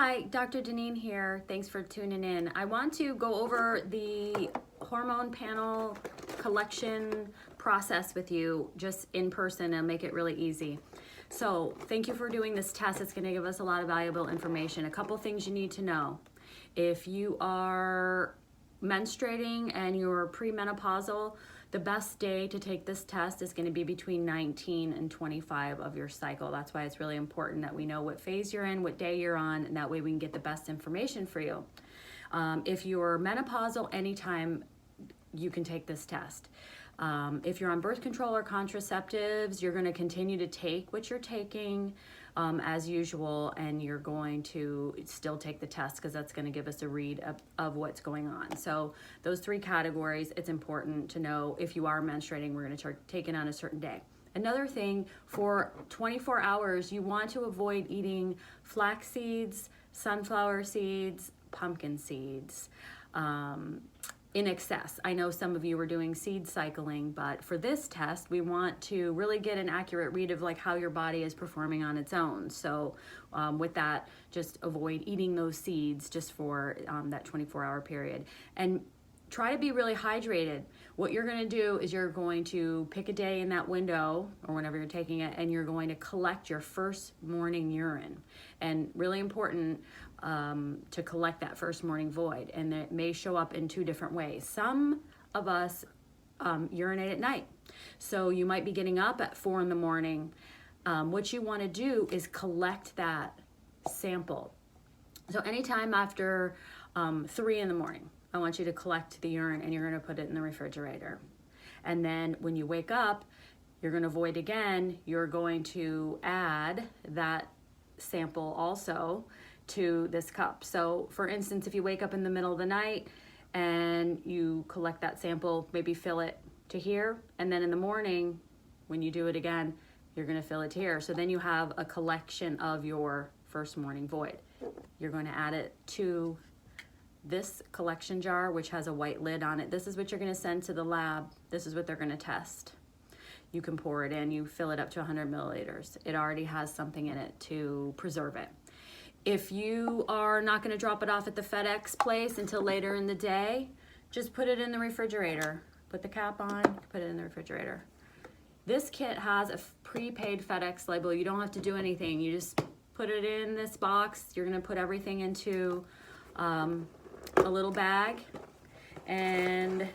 Hi, Dr. Deneen here. Thanks for tuning in. I want to go over the hormone panel collection process with you just in person and make it really easy. So thank you for doing this test. It's going to give us a lot of valuable information. A couple things you need to know. If you are menstruating and you're premenopausal, the best day to take this test is going to be between 19 and 25 of your cycle. That's why it's really important that we know what phase you're in, what day you're on, and that way we can get the best information for you. If you're menopausal, anytime you can take this test. If you're on birth control or contraceptives, you're going to continue to take what you're taking as usual, and you're going to still take the test because that's going to give us a read of what's going on. So those three categories, it's important to know if you are menstruating, we're going to take it on a certain day. Another thing, for 24 hours, you want to avoid eating flax seeds, sunflower seeds, pumpkin seeds, in excess. I know some of you are doing seed cycling, but for this test, we want to really get an accurate read of like how your body is performing on its own. So with that, just avoid eating those seeds just for that 24-hour period. And try to be really hydrated. What you're going to do is you're going to pick a day in that window or whenever you're taking it, and you're going to collect your first morning urine. And really important to collect that first morning void. And it may show up in two different ways. Some of us urinate at night. So you might be getting up at 4 in the morning. What you want to do is collect that sample. So anytime after 3 in the morning, I want you to collect the urine, and you're going to put it in the refrigerator. And then when you wake up, you're going to void again. You're going to add that sample also to this cup. So for instance, if you wake up in the middle of the night and you collect that sample, maybe fill it to here, and then in the morning when you do it again, you're going to fill it to here. So then you have a collection of your first morning void. You're going to add it to this collection jar, which has a white lid on it. This is what you're going to send to the lab. This is what they're going to test. You can pour it in, you fill it up to 100 milliliters. It already has something in it to preserve it. If you are not going to drop it off at the FedEx place until later in the day, just put it in the refrigerator. Put the cap on, put it in the refrigerator. This kit has a prepaid FedEx label. You don't have to do anything. You just put it in this box. You're going to put everything into a little bag, and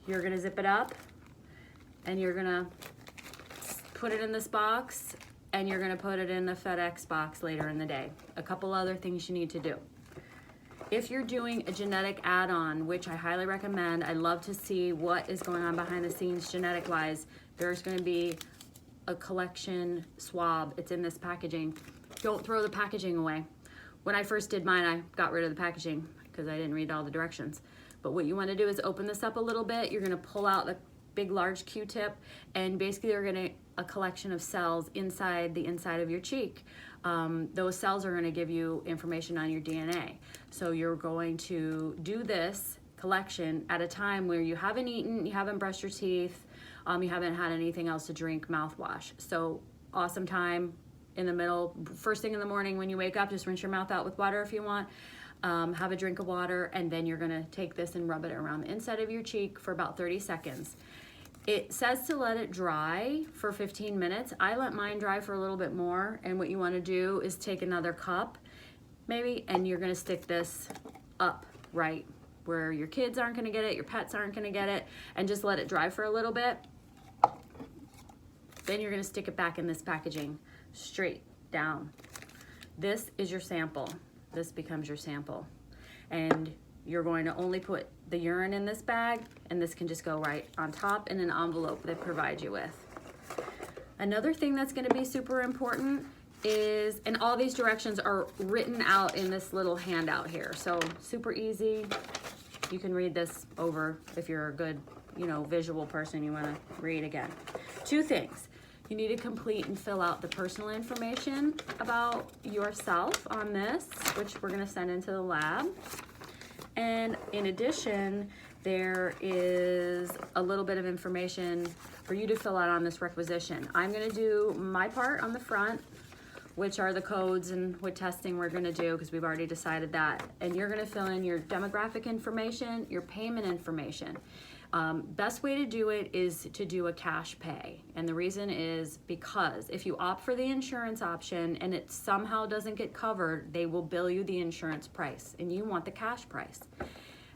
you're going to zip it up, and you're going to put it in this box, and you're going to put it in the FedEx box later in the day. A couple other things you need to do. If you're doing a genetic add-on, which I highly recommend, I love to see what is going on behind the scenes genetic-wise. There's going to be a collection swab. It's in this packaging. Don't throw the packaging away. When I first did mine, I got rid of the packaging because I didn't read all the directions. But what you want to do is open this up a little bit. You're going to pull out the big, large Q-tip, and basically you're going to a collection of cells inside the inside of your cheek. Those cells are going to give you information on your DNA. So you're going to do this collection at a time where you haven't eaten, you haven't brushed your teeth, you haven't had anything else to drink, mouthwash. So awesome time in the middle, first thing in the morning when you wake up, just rinse your mouth out with water if you want. Have a drink of water, and then you're going to take this and rub it around the inside of your cheek for about 30 seconds. It says to let it dry for 15 minutes. I let mine dry for a little bit more, and what you want to do is take another cup, maybe, and you're going to stick this up right where your kids aren't going to get it, your pets aren't going to get it, and just let it dry for a little bit. Then you're going to stick it back in this packaging straight down. This is your sample. This becomes your sample. And you're going to only put the urine in this bag, and this can just go right on top in an envelope they provide you with. Another thing that's going to be super important is, and all these directions are written out in this little handout here, so super easy. You can read this over if you're a good, visual person, you want to read again. 2 things. You need to complete and fill out the personal information about yourself on this, which we're going to send into the lab. And in addition, there is a little bit of information for you to fill out on this requisition. I'm going to do my part on the front, which are the codes and what testing we're gonna do, because we've already decided that. And you're gonna fill in your demographic information, your payment information. Best way to do it is to do a cash pay. And the reason is because if you opt for the insurance option and it somehow doesn't get covered, they will bill you the insurance price and you want the cash price.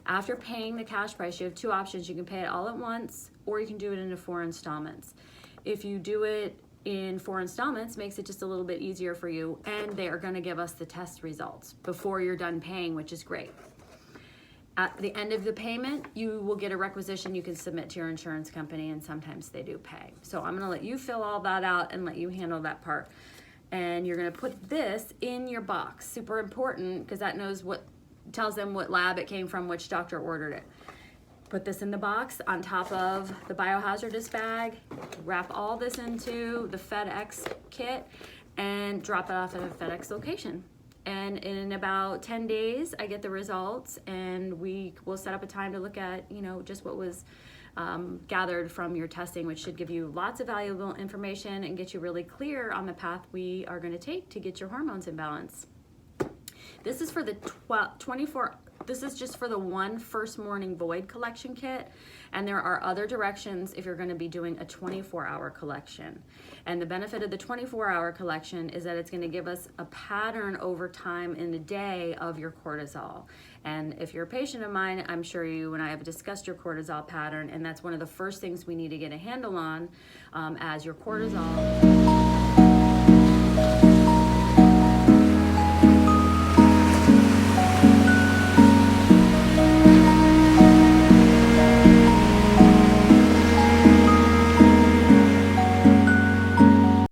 After paying the cash price, you have two options. You can pay it all at once or you can do it into 4 installments. If you do it in 4 installments, makes it just a little bit easier for you, and they are gonna give us the test results before you're done paying, which is great. At the end of the payment, you will get a requisition you can submit to your insurance company, and sometimes they do pay. So I'm gonna let you fill all that out and let you handle that part. And you're gonna put this in your box. Super important, because that tells them what lab it came from, which doctor ordered it. Put this in the box on top of the biohazardous bag, wrap all this into the FedEx kit, and drop it off at a FedEx location. And in about 10 days, I get the results, and we will set up a time to look at, just what was gathered from your testing, which should give you lots of valuable information and get you really clear on the path we are going to take to get your hormones in balance. This is for the 24. This is just for the one first morning void collection kit, and there are other directions if you're going to be doing a 24-hour collection. And the benefit of the 24-hour collection is that it's going to give us a pattern over time in a day of your cortisol. And if you're a patient of mine, I'm sure you and I have discussed your cortisol pattern, and that's one of the first things we need to get a handle on as your cortisol.